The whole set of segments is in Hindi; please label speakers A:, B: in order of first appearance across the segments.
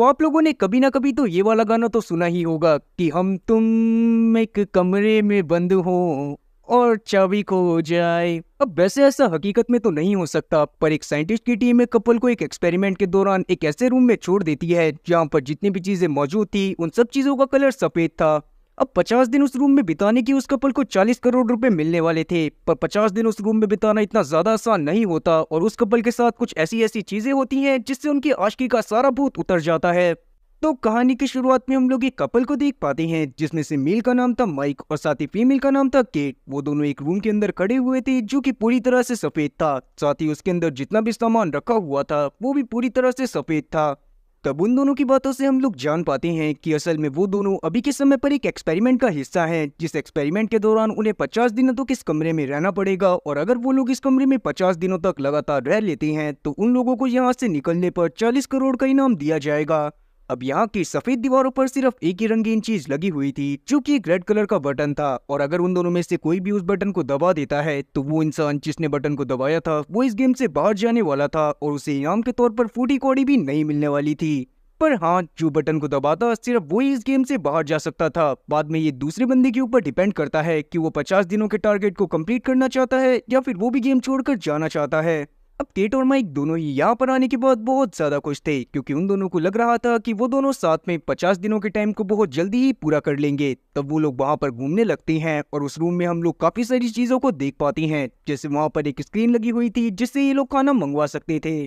A: आप लोगों ने कभी ना कभी तो ये वाला गाना तो सुना ही होगा कि हम तुम एक कमरे में बंद हो और चाबी खो जाए। अब वैसे ऐसा हकीकत में तो नहीं हो सकता, पर एक साइंटिस्ट की टीम एक कपल को एक एक्सपेरिमेंट के दौरान एक ऐसे रूम में छोड़ देती है जहां पर जितनी भी चीजें मौजूद थी उन सब चीजों का कलर सफेद था। अब 50 दिन उस रूम में बिताने की उस कपल को 40 करोड़ रुपए मिलने वाले थे, पर 50 दिन उस रूम में बिताना इतना ज्यादा आसान नहीं होता और उस कपल के साथ कुछ ऐसी ऐसी चीजें होती हैं जिससे उनकी आशिकी का सारा भूत उतर जाता है। तो कहानी की शुरुआत में हम लोग एक कपल को देख पाते हैं जिसमें से मेल का नाम था माइक और साथ ही फीमेल का नाम था केट। वो दोनों एक रूम के अंदर खड़े हुए थे जो कि पूरी तरह से सफेद था, साथ ही उसके अंदर जितना भी सामान रखा हुआ था वो भी पूरी तरह से सफेद था। तब उन दोनों की बातों से हम लोग जान पाते हैं कि असल में वो दोनों अभी के समय पर एक एक्सपेरिमेंट का हिस्सा हैं, जिस एक्सपेरिमेंट के दौरान उन्हें 50 दिनों तक इस कमरे में रहना पड़ेगा और अगर वो लोग इस कमरे में 50 दिनों तक लगातार रह लेते हैं तो उन लोगों को यहाँ से निकलने पर 40 करोड़ का इनाम दिया जाएगा। अब यहाँ की सफेद दीवारों पर सिर्फ एक ही रंगीन चीज लगी हुई थी जो कि एक रेड कलर का बटन था, और अगर उन दोनों में से कोई भी उस बटन को दबा देता है तो वो इंसान जिसने बटन को दबाया था वो इस गेम से बाहर जाने वाला था और उसे इनाम के तौर पर फूटी कौड़ी भी नहीं मिलने वाली थी। पर हाँ, जो बटन को दबाता सिर्फ वही इस गेम से बाहर जा सकता था। बाद में ये दूसरे बंदे के ऊपर डिपेंड करता है कि वो 50 दिनों के टारगेट को कंप्लीट करना चाहता है या फिर वो भी गेम छोड़कर जाना चाहता है। अब केट और माइक दोनों ही यहाँ पर आने के बाद बहुत ज्यादा खुश थे क्योंकि उन दोनों को लग रहा था कि वो दोनों साथ में 50 दिनों के टाइम को बहुत जल्दी ही पूरा कर लेंगे। तब वो लोग वहाँ पर घूमने लगते हैं और उस रूम में हम लोग काफी सारी चीजों को देख पाते हैं, जैसे वहाँ पर एक स्क्रीन लगी हुई थी जिससे ये लोग खाना मंगवा सकते थे।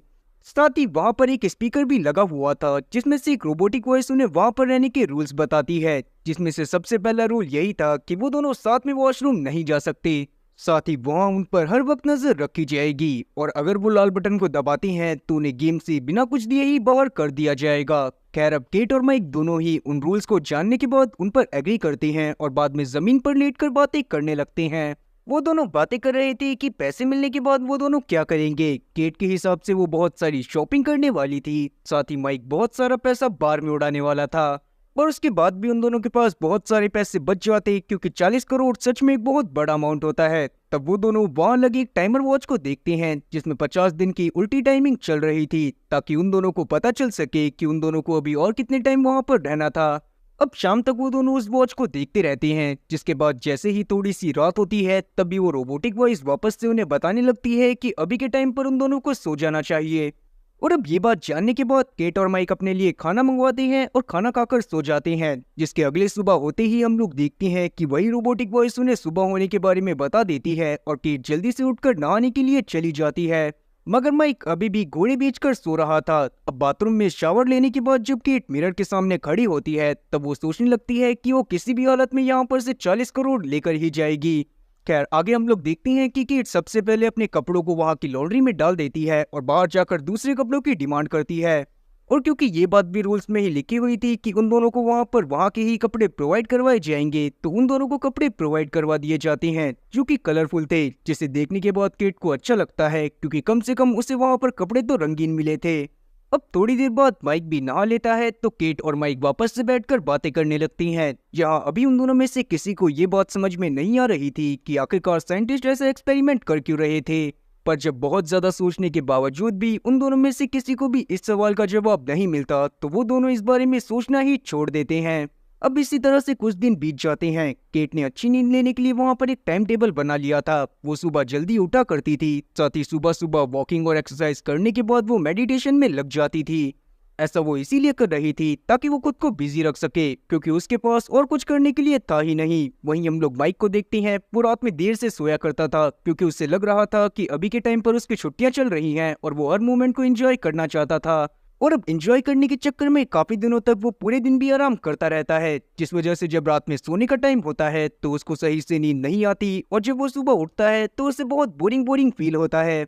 A: साथ ही वहाँ पर एक स्पीकर भी लगा हुआ था जिसमें से एक रोबोटिक वॉइस उन्हें वहाँ पर रहने के रूल्स बताती है, जिसमें से सबसे पहला रूल यही था कि वो दोनों साथ में वॉशरूम नहीं जा सकते। साथ ही वहाँ उन पर हर वक्त नजर रखी जाएगी और अगर वो लाल बटन को दबाती हैं तो उन्हें गेम से बिना कुछ दिए ही बाहर कर दिया जाएगा। खैर, अब केट और माइक दोनों ही उन रूल्स को जानने के बाद उन पर एग्री करते हैं और बाद में जमीन पर लेटकर बातें करने लगते हैं। वो दोनों बातें कर रहे थे कि पैसे मिलने के बाद वो दोनों क्या करेंगे। केट के हिसाब से वो बहुत सारी शॉपिंग करने वाली थी, साथ ही माइक बहुत सारा पैसा बार में उड़ाने वाला था। पर उसके बाद भी उन दोनों के पास बहुत सारे पैसे बच जाते क्योंकि 40 करोड़ सच में एक बहुत बड़ा अमाउंट होता है। तब वो दोनों वहां लगे एक टाइमर वॉच को देखते हैं जिसमें 50 दिन की उल्टी टाइमिंग चल रही थी, ताकि उन दोनों को पता चल सके कि उन दोनों को अभी और कितने टाइम वहां पर रहना था। अब शाम तक वो दोनों उस वॉच को देखते रहते हैं, जिसके बाद जैसे ही थोड़ी सी रात होती है तभी वो रोबोटिक वॉइस वापस से उन्हें बताने लगती है कि अभी के टाइम पर उन दोनों को सो जाना चाहिए। और अब ये बात जानने के बाद केट और माइक अपने लिए खाना मंगवाते हैं और खाना खाकर सो जाते हैं, जिसके अगले सुबह होते ही हम लोग देखते हैं कि वही रोबोटिक वॉइस उन्हें सुबह होने के बारे में बता देती है और केट जल्दी से उठकर नहाने के लिए चली जाती है। मगर माइक अभी भी घोड़े बेचकर सो रहा था। अब बाथरूम में शावर लेने के बाद जब केट मिरर के सामने खड़ी होती है तब वो सोचने लगती है कि वो किसी भी हालत में यहाँ पर से 40 करोड़ लेकर ही जाएगी। खैर, आगे हम लोग देखते हैं कि केट सबसे पहले अपने कपड़ों को वहां की लॉन्ड्री में डाल देती है और बाहर जाकर दूसरे कपड़ों की डिमांड करती है। और क्योंकि ये बात भी रूल्स में ही लिखी हुई थी कि उन दोनों को वहां पर वहां के ही कपड़े प्रोवाइड करवाए जाएंगे, तो उन दोनों को कपड़े प्रोवाइड करवा दिए जाते हैं जो कि कलरफुल थे, जिसे देखने के बाद केट को अच्छा लगता है क्योंकि कम से कम उसे वहां पर कपड़े तो रंगीन मिले थे। अब थोड़ी देर बाद माइक भी नहा लेता है तो केट और माइक वापस से बैठकर बातें करने लगती हैं, जहां अभी उन दोनों में से किसी को ये बात समझ में नहीं आ रही थी कि आखिरकार साइंटिस्ट ऐसा एक्सपेरिमेंट कर क्यों रहे थे। पर जब बहुत ज्यादा सोचने के बावजूद भी उन दोनों में से किसी को भी इस सवाल का जवाब नहीं मिलता तो वो दोनों इस बारे में सोचना ही छोड़ देते हैं। अब इसी तरह से कुछ दिन बीत जाते हैं। केट ने अच्छी नींद लेने के लिए वहां पर एक टाइम टेबल बना लिया था। वो सुबह जल्दी उठा करती थी, साथ ही सुबह सुबह वॉकिंग और एक्सरसाइज करने के बाद वो मेडिटेशन में लग जाती थी। ऐसा वो इसीलिए कर रही थी ताकि वो खुद को बिजी रख सके, क्योंकि उसके पास और कुछ करने के लिए था ही नहीं। वहीं हम लोग माइक को देखते हैं, वो रात में देर से सोया करता था क्योंकि उसे लग रहा था कि अभी के टाइम पर उसकी छुट्टियां चल रही हैं और वो हर मोमेंट को एंजॉय करना चाहता था। और अब एंजॉय करने के चक्कर में काफी दिनों तक वो पूरे दिन भी आराम करता रहता है, जिस वजह से जब रात में सोने का टाइम होता है तो उसको सही से नींद नहीं आती और जब वो सुबह उठता है तो उसे बहुत बोरिंग बोरिंग फील होता है।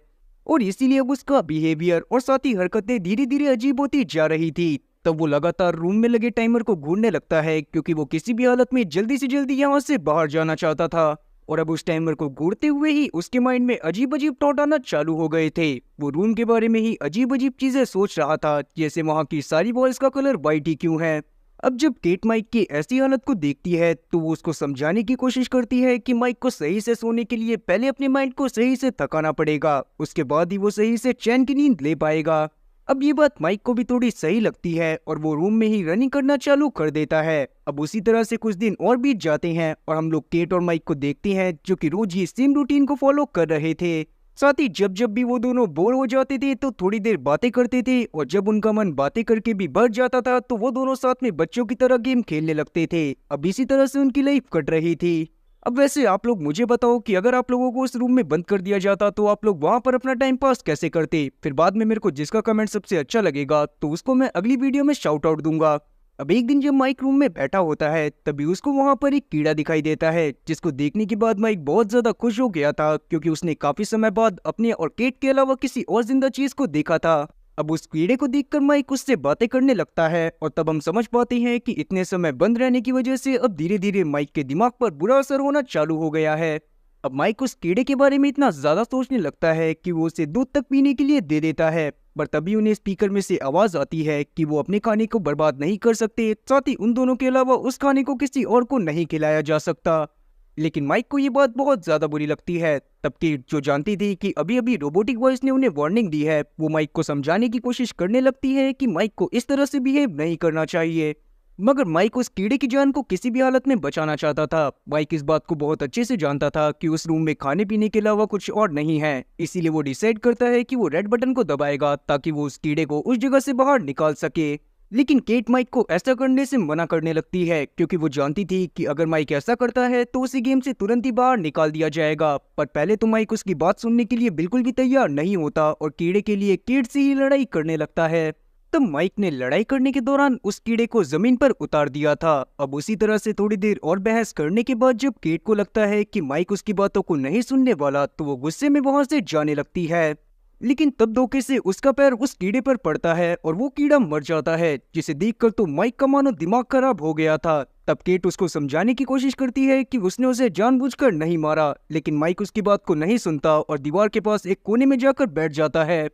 A: और इसीलिए अब उसका बिहेवियर और साथ ही हरकतें धीरे धीरे अजीब होती जा रही थी। तब वो लगातार रूम में लगे टाइमर को घूरने लगता है क्योंकि वो किसी भी हालत में जल्दी से जल्दी यहाँ से बाहर जाना चाहता था। और अब उस टाइमर को घूरते हुए ही उसके माइंड में अजीब अजीब थॉट आना चालू हो गए थे। वो रूम के बारे में ही अजीब अजीब चीजें सोच रहा था, जैसे वहाँ की सारी वॉल्स का कलर व्हाइट ही क्यों है। अब जब केट माइक की ऐसी हालत को देखती है तो वो उसको समझाने की कोशिश करती है कि माइक को सही से सोने के लिए पहले अपने माइंड को सही से थकाना पड़ेगा, उसके बाद ही वो सही से चैन की नींद ले पाएगा। अब ये बात माइक को भी थोड़ी सही लगती है और वो रूम में ही रनिंग करना चालू कर देता है। अब उसी तरह से कुछ दिन और बीत जाते हैं और हम लोग केट और माइक को देखते हैं जो कि रोज ये सेम रूटीन को फॉलो कर रहे थे। साथ ही जब जब भी वो दोनों बोर हो जाते थे तो थोड़ी देर बातें करते थे और जब उनका मन बातें करके भी भर जाता था तो वो दोनों साथ में बच्चों की तरह गेम खेलने लगते थे। अब इसी तरह से उनकी लाइफ कट रही थी। अब वैसे आप लोग मुझे बताओ कि अगर आप लोगों को उस रूम में बंद कर दिया जाता तो आप लोग वहां पर अपना टाइम पास कैसे करते? फिर बाद में मेरे को जिसका कमेंट सबसे अच्छा लगेगा तो उसको मैं अगली वीडियो में शाउट आउट दूंगा। अब एक दिन जब माइक रूम में बैठा होता है तभी उसको वहां पर एक कीड़ा दिखाई देता है, जिसको देखने के बाद माइक बहुत ज्यादा खुश हो गया था क्योंकि उसने काफी समय बाद अपने और केट के अलावा किसी और जिंदा चीज को देखा था। अब उस कीड़े को देखकर माइक उससे बातें करने लगता है और तब हम समझ पाते हैं कि इतने समय बंद रहने की वजह से अब धीरे धीरे माइक के दिमाग पर बुरा असर होना चालू हो गया है। अब माइक उस कीड़े के बारे में इतना ज्यादा सोचने लगता है कि वो उसे दूध तक पीने के लिए दे देता है, पर तभी उन्हें स्पीकर में से आवाज आती है कि वो अपने खाने को बर्बाद नहीं कर सकते, साथ ही उन दोनों के अलावा उस खाने को किसी और को नहीं खिलाया जा सकता। लेकिन माइक को ये बात बहुत ज्यादा बुरी लगती है। तब केट जो जानती थी कि अभी अभी रोबोटिक वॉइस ने उन्हें वार्निंग दी है, वो माइक को समझाने की कोशिश करने लगती है कि माइक को इस तरह से बिहेव नहीं करना चाहिए। मगर माइक उस कीड़े की जान को किसी भी हालत में बचाना चाहता था। माइक इस बात को बहुत अच्छे से जानता था कि उस रूम में खाने पीने के अलावा कुछ और नहीं है, इसीलिए वो डिसाइड करता है कि वो रेड बटन को दबाएगा ताकि वो उस कीड़े को उस जगह से बाहर निकाल सके। लेकिन केट माइक को ऐसा करने से मना करने लगती है क्योंकि वो जानती थी कि अगर माइक ऐसा करता है तो उसे गेम से तुरंत ही बाहर निकाल दिया जाएगा। पर पहले तो माइक उसकी बात सुनने के लिए बिल्कुल भी तैयार नहीं होता और कीड़े के लिए केट से ही लड़ाई करने लगता है। तब माइक ने लड़ाई करने के दौरान उस कीड़े को जमीन पर उतार दिया था। अब उसी तरह से थोड़ी देर और बहस करने के बाद जब केट को लगता है कि माइक उसकी बातों को नहीं सुनने वाला तो वो गुस्से में वहां से जाने लगती है। लेकिन तब धोखे से उसका पैर उस कीड़े पर पड़ता है और वो कीड़ा मर जाता है, जिसे देखकर तो माइक का मानो दिमाग खराब हो गया था। तब केट उसको समझाने की कोशिश करती है कि उसने उसे जानबूझकर नहीं मारा, लेकिन माइक उसकी बात को नहीं सुनता और दीवार के पास एक कोने में जाकर बैठ जाता है।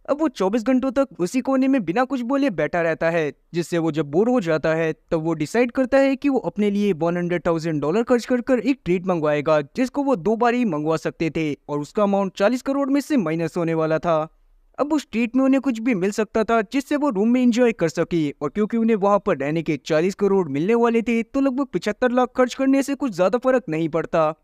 A: अब वो 24 घंटों तक उसी कोने में बिना कुछ बोले बैठा रहता है, जिससे वो जब बोर हो जाता है तब वो डिसाइड करता है कि वो अपने लिए $100,000 खर्च कर एक ट्रीट मंगवाएगा, जिसको वो 2 बार ही मंगवा सकते थे और उसका अमाउंट 40 करोड़ में से माइनस होने वाला था। अब उस ट्रीट में उन्हें कुछ भी मिल सकता था जिससे वो रूम में एंजॉय कर सके, और क्योंकि उन्हें वहां पर रहने के 40 करोड़ मिलने वाले थे तो लगभग 75 लाख खर्च करने से कुछ ज्यादा फर्क नहीं पड़ता।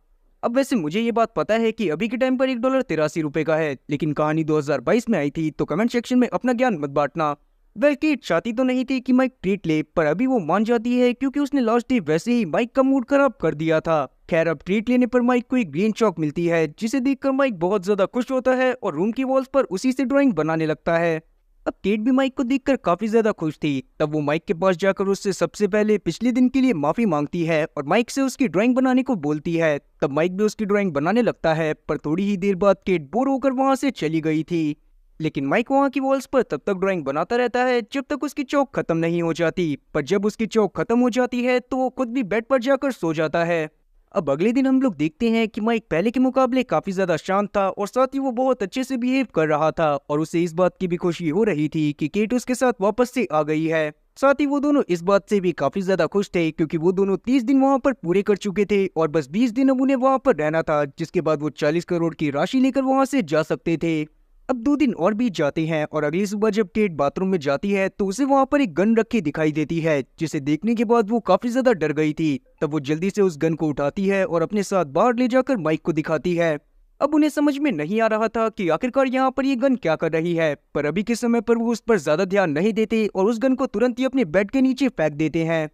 A: अब वैसे मुझे ये बात पता है कि अभी के टाइम पर $1 83 का है, लेकिन कहानी 2022 में आई थी, तो कमेंट सेक्शन में अपना ज्ञान मत बांटना। वह केट चाहती तो नहीं थी कि माइक ट्रीट ले, पर अभी वो मान जाती है क्योंकि उसने लास्ट डे वैसे ही माइक का मूड खराब कर दिया था। खैर, अब ट्रीट लेने पर माइक को एक ग्रीन चॉक मिलती है, जिसे देखकर माइक बहुत ज्यादा खुश होता है और रूम की वॉल्स पर उसी से ड्राइंग बनाने लगता है। अब केट भी माइक को देखकर काफी ज्यादा खुश थी। तब वो माइक के पास जाकर उससे सबसे पहले पिछले दिन के लिए माफी मांगती है और माइक से उसकी ड्राइंग बनाने को बोलती है। तब माइक भी उसकी ड्राइंग बनाने लगता है, पर थोड़ी ही देर बाद केट बोर होकर वहां से चली गई थी। लेकिन माइक वहां की वॉल्स पर तब तक ड्राइंग बनाता रहता है जब तक उसकी चौक खत्म नहीं हो जाती। पर जब उसकी चौक खत्म हो जाती है तो वो खुद भी बेड पर जाकर सो जाता है। अब अगले दिन हम लोग देखते हैं कि माइक पहले के मुकाबले काफी ज्यादा शांत था और साथ ही वो बहुत अच्छे से बिहेव कर रहा था और उसे इस बात की भी खुशी हो रही थी कि केट उसके साथ वापस से आ गई है। साथ ही वो दोनों इस बात से भी काफी ज्यादा खुश थे क्योंकि वो दोनों 30 दिन वहां पर पूरे कर चुके थे और बस 20 दिन अब उन्हें वहां पर रहना था, जिसके बाद वो 40 करोड़ की राशि लेकर वहां से जा सकते थे। अब 2 दिन और बीत जाते हैं और अगली सुबह जब केट बाथरूम में जाती है तो उसे वहां पर एक गन रखी दिखाई देती है, जिसे देखने के बाद वो काफी ज्यादा डर गई थी। तब वो जल्दी से उस गन को उठाती है और अपने साथ बाहर ले जाकर माइक को दिखाती है। अब उन्हें समझ में नहीं आ रहा था कि आखिरकार यहाँ पर ये गन क्या कर रही है, पर अभी के समय पर वो उस पर ज्यादा ध्यान नहीं देते और उस गन को तुरंत ही अपने बेड के नीचे फेंक देते हैं।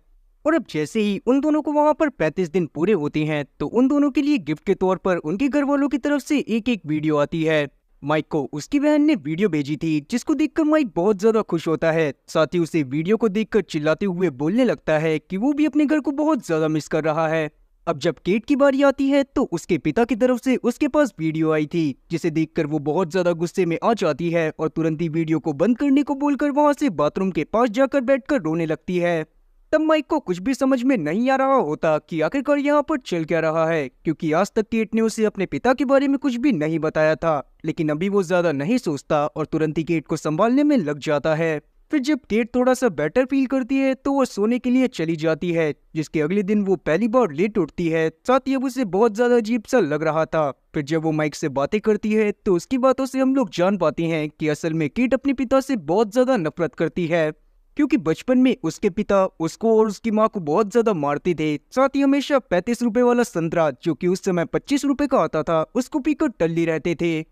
A: और अब जैसे ही उन दोनों को वहां पर 35 दिन पूरे होते हैं तो उन दोनों के लिए गिफ्ट के तौर पर उनके घर वालों की तरफ से एक वीडियो आती है। माइक को उसकी बहन ने वीडियो भेजी थी, जिसको देखकर माइक बहुत ज्यादा खुश होता है। साथ ही उसे वीडियो को देखकर चिल्लाते हुए बोलने लगता है कि वो भी अपने घर को बहुत ज्यादा मिस कर रहा है। अब जब केट की बारी आती है तो उसके पिता की तरफ से उसके पास वीडियो आई थी, जिसे देखकर वो बहुत ज्यादा गुस्से में आ जाती है और तुरंत ही वीडियो को बंद करने को बोलकर वहां से बाथरूम के पास जाकर बैठकर रोने लगती है। तब माइक को कुछ भी समझ में नहीं आ रहा होता कि आखिरकार यहाँ पर चल क्या रहा है, क्योंकि आज तक केट ने उसे अपने पिता के बारे में कुछ भी नहीं बताया था। लेकिन अभी वो ज्यादा नहीं सोचता और तुरंत ही केट को संभालने में लग जाता है। फिर जब केट थोड़ा सा बेटर फील करती है तो वो सोने के लिए चली जाती है, जिसके अगले दिन वो पहली बार लेट उठती है। साथ ही अब उसे बहुत ज्यादा अजीब सा लग रहा था। फिर जब वो माइक से बातें करती है तो उसकी बातों से हम लोग जान पाते हैं कि असल में केट अपने पिता से बहुत ज्यादा नफरत करती है, क्योंकि बचपन में उसके पिता उसको और उसकी माँ को बहुत ज्यादा मारते थे। साथ ही हमेशा 35 रुपए वाला संतरा, जो कि उस समय 25 रुपए का आता था, उसको पीकर टल्ली रहते थे।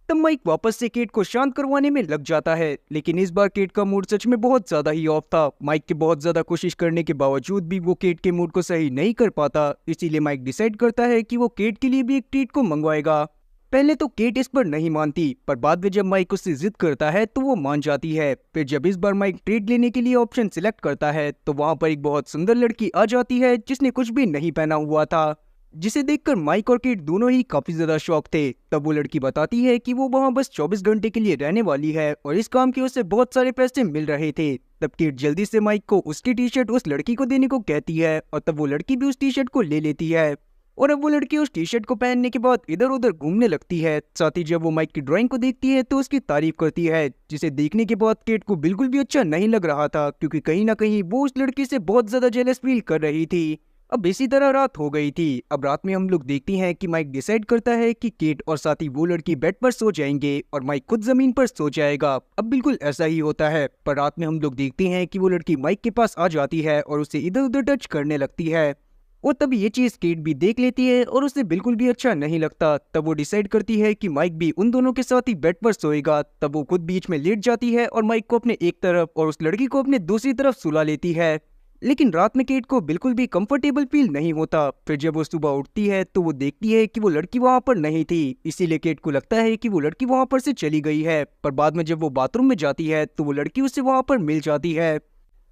A: तब माइक वापस से केट को शांत करवाने में लग जाता है, लेकिन इस बार केट का मूड सच में बहुत ज्यादा ही ऑफ था। माइक के बहुत ज्यादा कोशिश करने के बावजूद भी वो केट के मूड को सही नहीं कर पाता। इसीलिए माइक डिसाइड करता है कि वो केट के लिए भी एक ट्रीट को मंगवाएगा। पहले तो केट इस पर नहीं मानती, पर बाद में जब माइक उससे जिद करता है तो वो मान जाती है। फिर जब इस बार माइक ट्रीट लेने के लिए ऑप्शन सिलेक्ट करता है तो वहाँ पर एक बहुत सुंदर लड़की आ जाती है जिसने कुछ भी नहीं पहना हुआ था, जिसे देखकर माइक और केट दोनों ही काफी ज्यादा शॉक थे। तब वो लड़की बताती है कि वो वहाँ बस 24 घंटे के लिए रहने वाली है और इस काम के उसे बहुत सारे पैसे मिल रहे थे। तब केट जल्दी से माइक को उसकी टी शर्ट उस लड़की को देने को कहती है और तब वो लड़की भी उस टी शर्ट को ले लेती है। और अब वो लड़की उस टी शर्ट को पहनने के बाद इधर उधर घूमने लगती है। साथ ही जब वो माइक की ड्राइंग को देखती है तो उसकी तारीफ करती है, जिसे देखने के बाद केट को बिल्कुल भी अच्छा नहीं लग रहा था, क्योंकि कहीं ना कहीं वो उस लड़की से बहुत ज्यादा जेलस फील कर रही थी। अब इसी तरह रात हो गई थी। अब रात में हम लोग देखते हैं कि माइक डिसाइड करता है कि केट और साथ ही वो लड़की बेड पर सो जाएंगे और माइक खुद जमीन पर सो जाएगा। अब बिल्कुल ऐसा ही होता है, पर रात में हम लोग देखते हैं कि वो लड़की माइक के पास आ जाती है और उसे इधर उधर टच करने लगती है। और तब ये चीज केट भी देख लेती है और उसे बिल्कुल भी अच्छा नहीं लगता। तब वो डिसाइड करती है कि माइक भी उन दोनों के साथ ही बेड पर सोएगा। तब वो खुद बीच में लेट जाती है और माइक को अपने एक तरफ और उस लड़की को अपने दूसरी तरफ सुला लेती है। लेकिन रात में केट को बिल्कुल भी कंफर्टेबल फील नहीं होता। फिर जब वो सुबह उठती है तो वो देखती है कि वो लड़की वहां पर नहीं थी, इसीलिए केट को लगता है कि वो लड़की वहां पर से चली गई है। पर बाद में जब वो बाथरूम में जाती है तो वो लड़की उससे वहां पर मिल जाती है,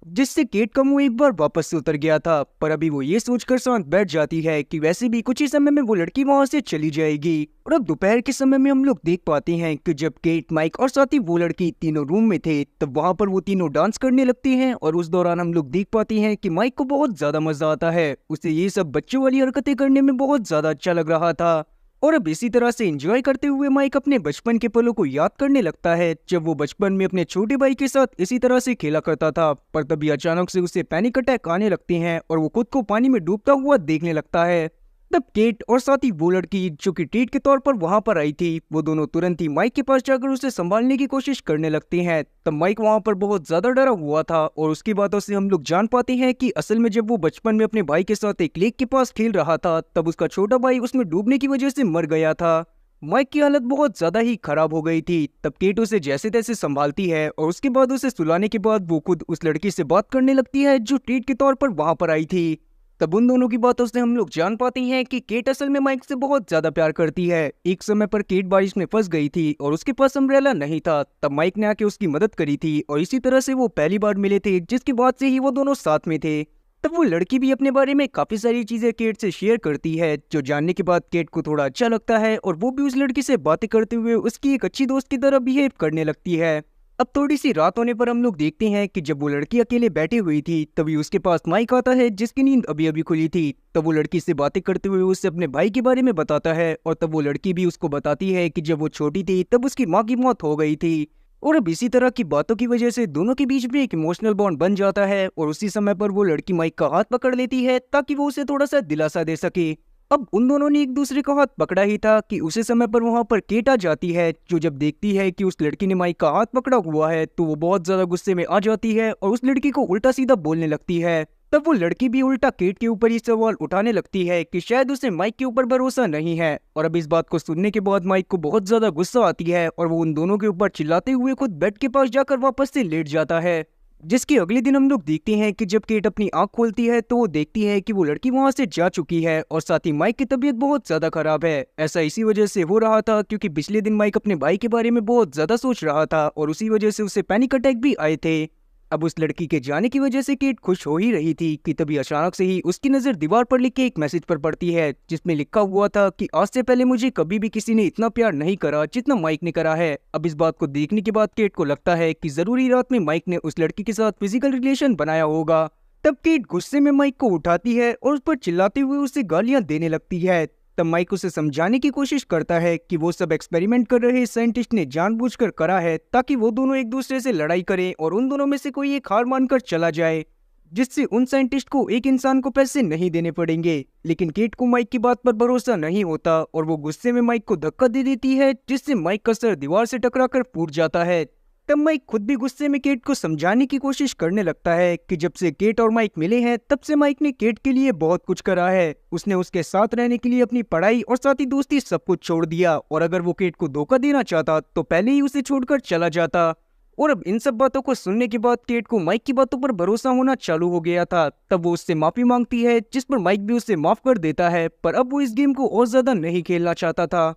A: जिससे केट का मुंह एक बार वापस से उतर गया था। पर अभी वो ये सोचकर शांत बैठ जाती है कि वैसे भी कुछ ही समय में वो लड़की वहां से चली जाएगी। और अब दोपहर के समय में हम लोग देख पाते हैं कि जब केट, माइक और साथ ही वो लड़की तीनों रूम में थे, तब वहां पर वो तीनों डांस करने लगती हैं। और उस दौरान हम लोग देख पाते हैं कि माइक को बहुत ज्यादा मजा आता है। उसे ये सब बच्चों वाली हरकतें करने में बहुत ज्यादा अच्छा लग रहा था। और अब इसी तरह से एंजॉय करते हुए माइक अपने बचपन के पलों को याद करने लगता है, जब वो बचपन में अपने छोटे भाई के साथ इसी तरह से खेला करता था। पर तभी अचानक से उसे पैनिक अटैक आने लगते हैं और वो खुद को पानी में डूबता हुआ देखने लगता है। तब केट और साथ ही वो लड़की जो कि ट्रीट के तौर पर वहां पर आई थी, वो दोनों तुरंत ही माइक के पास जाकर उसे संभालने की कोशिश करने लगते हैं। तब माइक वहां पर बहुत ज्यादा डरा हुआ था और उसकी बातों से हम लोग जान पाते हैं कि असल में जब वो बचपन में अपने भाई के साथ एक लेक के पास खेल रहा था, तब उसका छोटा भाई उसमें डूबने की वजह से मर गया था। माइक की हालत बहुत ज्यादा ही खराब हो गई थी। तब केट उसे जैसे तैसे संभालती है और उसके बाद उसे सुलाने के बाद वो खुद उस लड़की से बात करने लगती है जो ट्रीट के तौर पर वहां पर आई थी। तब उन दोनों की बातों से हम लोग जान पाते हैं कि केट असल में माइक से बहुत ज्यादा प्यार करती है। एक समय पर केट बारिश में फंस गई थी और उसके पास अम्ब्रेला नहीं था। तब माइक ने आके उसकी मदद करी थी और इसी तरह से वो पहली बार मिले थे, जिसके बाद से ही वो दोनों साथ में थे। तब वो लड़की भी अपने बारे में काफी सारी चीजें केट से शेयर करती है, जो जानने के बाद केट को थोड़ा अच्छा लगता है और वो भी उस लड़की से बातें करते हुए उसकी एक अच्छी दोस्त की तरह बिहेव करने लगती है। अब थोड़ी सी रात होने पर हम लोग देखते हैं कि जब वो लड़की अकेले बैठी हुई थी, तभी उसके पास माइक आता है जिसकी नींद अभी अभी खुली थी। तब वो लड़की से बातें करते हुए उससे अपने भाई के बारे में बताता है और तब वो लड़की भी उसको बताती है कि जब वो छोटी थी तब उसकी माँ की मौत हो गई थी। और अब इसी तरह की बातों की वजह से दोनों के बीच में एक इमोशनल बॉन्ड बन जाता है और उसी समय पर वो लड़की माइक का हाथ पकड़ लेती है ताकि वो उसे थोड़ा सा दिलासा दे सके। अब उन दोनों ने एक दूसरे का हाथ पकड़ा ही था कि उसी समय पर वहां पर केट आ जाती है, जो जब देखती है कि उस लड़की ने माइक का हाथ पकड़ा हुआ है तो वो बहुत ज्यादा गुस्से में आ जाती है और उस लड़की को उल्टा सीधा बोलने लगती है। तब वो लड़की भी उल्टा केट के ऊपर ही सवाल उठाने लगती है कि शायद उसे माइक के ऊपर भरोसा नहीं है। और अब इस बात को सुनने के बाद माइक को बहुत ज्यादा गुस्सा आती है और वो उन दोनों के ऊपर चिल्लाते हुए खुद बेड के पास जाकर वापस से लेट जाता है। जिसके अगले दिन हम लोग देखते हैं कि जब केट अपनी आंख खोलती है तो वो देखती है कि वो लड़की वहां से जा चुकी है और साथ ही माइक की तबीयत बहुत ज्यादा खराब है। ऐसा इसी वजह से हो रहा था क्योंकि पिछले दिन माइक अपने भाई के बारे में बहुत ज्यादा सोच रहा था और उसी वजह से उसे पैनिक अटैक भी आए थे। अब उस लड़की के जाने की वजह से केट खुश हो ही रही थी कि तभी अचानक से ही उसकी नजर दीवार पर लिखे एक मैसेज पर पड़ती है, जिसमें लिखा हुआ था कि आज से पहले मुझे कभी भी किसी ने इतना प्यार नहीं करा जितना माइक ने करा है। अब इस बात को देखने के बाद केट को लगता है कि जरूरी रात में माइक ने उस लड़की के साथ फिजिकल रिलेशन बनाया होगा। तब केट गुस्से में माइक को उठाती है और उस पर चिल्लाते हुए उसे गालियां देने लगती है। तब माइक उसे समझाने की कोशिश करता है कि वो सब एक्सपेरिमेंट कर रहे साइंटिस्ट ने जानबूझकर करा है ताकि वो दोनों एक दूसरे से लड़ाई करें और उन दोनों में से कोई एक हार मानकर चला जाए, जिससे उन साइंटिस्ट को एक इंसान को पैसे नहीं देने पड़ेंगे। लेकिन केट को माइक की बात पर भरोसा नहीं होता और वो गुस्से में माइक को धक्का दे देती है, जिससे माइक का सर दीवार से टकराकर फूट जाता है। तब माइक खुद भी गुस्से में केट को समझाने की कोशिश करने लगता है कि जब से केट और माइक मिले हैं तब से माइक ने केट के लिए बहुत कुछ करा है। उसने उसके साथ रहने के लिए अपनी पढ़ाई और साथ ही दोस्ती सब कुछ छोड़ दिया, और अगर वो केट को धोखा देना चाहता तो पहले ही उसे छोड़कर चला जाता। और अब इन सब बातों को सुनने के बाद केट को माइक की बातों पर भरोसा होना चालू हो गया था। तब वो उससे माफी मांगती है, जिस पर माइक भी उसे माफ कर देता है, पर अब वो इस गेम को और ज्यादा नहीं खेलना चाहता था।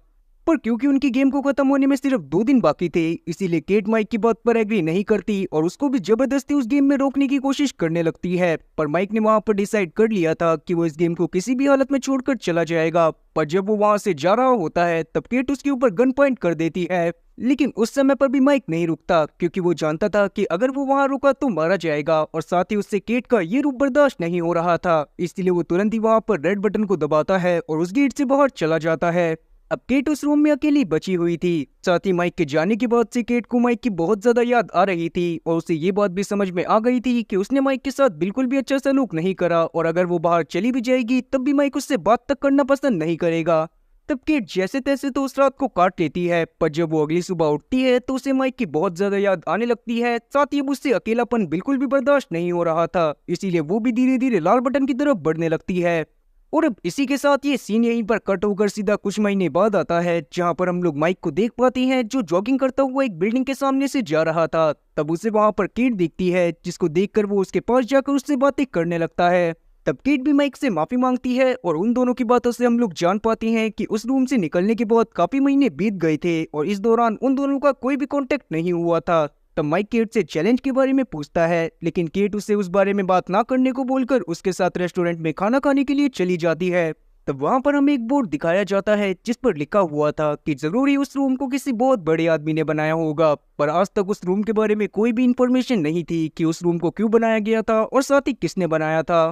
A: पर क्योंकि उनकी गेम को खत्म होने में सिर्फ 2 दिन बाकी थे, इसीलिए केट माइक की बात पर एग्री नहीं करती और उसको भी जबरदस्ती उस गेम में रोकने की कोशिश करने लगती है। पर माइक ने वहां पर डिसाइड कर लिया था कि वो इस गेम को किसी भी हालत में छोड़कर चला जाएगा। पर जब वो वहां से जा रहा होता है तब केट उसके ऊपर गन पॉइंट कर देती है। लेकिन उस समय पर भी माइक नहीं रुकता, क्योंकि वो जानता था कि अगर वो वहां रुका तो मारा जाएगा, और साथ ही उससे केट का ये रूप बर्दाश्त नहीं हो रहा था। इसलिए वो तुरंत ही वहां पर रेड बटन को दबाता है और उस गेट से बाहर चला जाता है। अब केट उस रूम में अकेली बची हुई थी। साथ ही माइक के जाने के बाद से केट को माइक की बहुत ज्यादा याद आ रही थी और उसे ये बात भी समझ में आ गई थी कि उसने माइक के साथ बिल्कुल भी अच्छा सलूक नहीं करा, और अगर वो बाहर चली भी जाएगी तब भी माइक उससे बात तक करना पसंद नहीं करेगा। तब केट जैसे तैसे तो उस रात को काट लेती है, पर जब वो अगली सुबह उठती है तो उसे माइक की बहुत ज्यादा याद आने लगती है। साथ ही अब उससे अकेलापन बिल्कुल भी बर्दाश्त नहीं हो रहा था, इसीलिए वो भी धीरे धीरे लाल बटन की तरफ बढ़ने लगती है। और अब इसी के साथ ये सीन यहीं पर कट होकर सीधा कुछ महीने बाद आता है, जहां पर हम लोग माइक को देख पाते हैं जो जॉगिंग करता हुआ एक बिल्डिंग के सामने से जा रहा था। तब उसे वहां पर केट दिखती है, जिसको देखकर वो उसके पास जाकर उससे बातें करने लगता है। तब केट भी माइक से माफी मांगती है और उन दोनों की बातों से हम लोग जान पाते हैं कि उस रूम से निकलने के बाद काफी महीने बीत गए थे और इस दौरान उन दोनों का कोई भी कांटेक्ट नहीं हुआ था। तब माइक केट से चैलेंज के बारे में पूछता है, लेकिन केट उसे उस बारे में बात ना करने को बोलकर उसके साथ रेस्टोरेंट में खाना खाने के लिए चली जाती है। तब वहां पर हमें एक बोर्ड दिखाया जाता है जिस पर लिखा हुआ था कि जरूरी उस रूम को किसी बहुत बड़े आदमी ने बनाया होगा, पर आज तक उस रूम के बारे में कोई भी इंफॉर्मेशन नहीं थी कि उस रूम को क्यों बनाया गया था और साथ ही किसने बनाया था।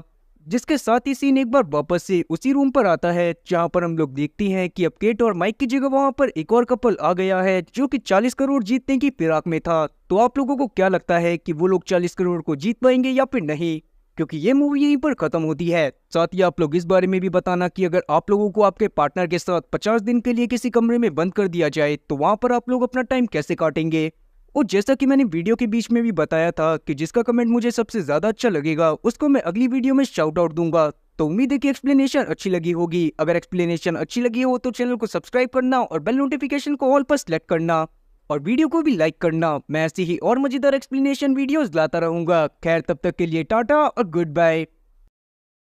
A: जिसके साथ ही सीन एक बार वापस से उसी रूम पर आता है, जहां पर हम लोग देखते हैं कि अब केट और माइक की जगह वहां पर एक और कपल आ गया है जो कि 40 करोड़ जीतने की फिराक में था। तो आप लोगों को क्या लगता है कि वो लोग 40 करोड़ को जीत पाएंगे या फिर नहीं? क्योंकि ये मूवी यहीं पर खत्म होती है। साथ ही आप लोग इस बारे में भी बताना कि अगर आप लोगों को आपके पार्टनर के साथ 50 दिन के लिए किसी कमरे में बंद कर दिया जाए तो वहां पर आप लोग अपना टाइम कैसे काटेंगे। और जैसा कि मैंने वीडियो के बीच में भी बताया था कि जिसका कमेंट मुझे सबसे ज्यादा अच्छा लगेगा उसको मैं अगली वीडियो में शाउट आउट दूंगा। तो उम्मीद है कि एक्सप्लेनेशन अच्छी लगी होगी। अगर एक्सप्लेनेशन अच्छी लगी हो तो चैनल को सब्सक्राइब करना और बेल नोटिफिकेशन को ऑल पर सेलेक्ट करना और वीडियो को भी लाइक करना। मैं ऐसी ही और मजेदार एक्सप्लेनेशन वीडियोस लाता रहूंगा। खैर तब तक के लिए टाटा और गुड बाय।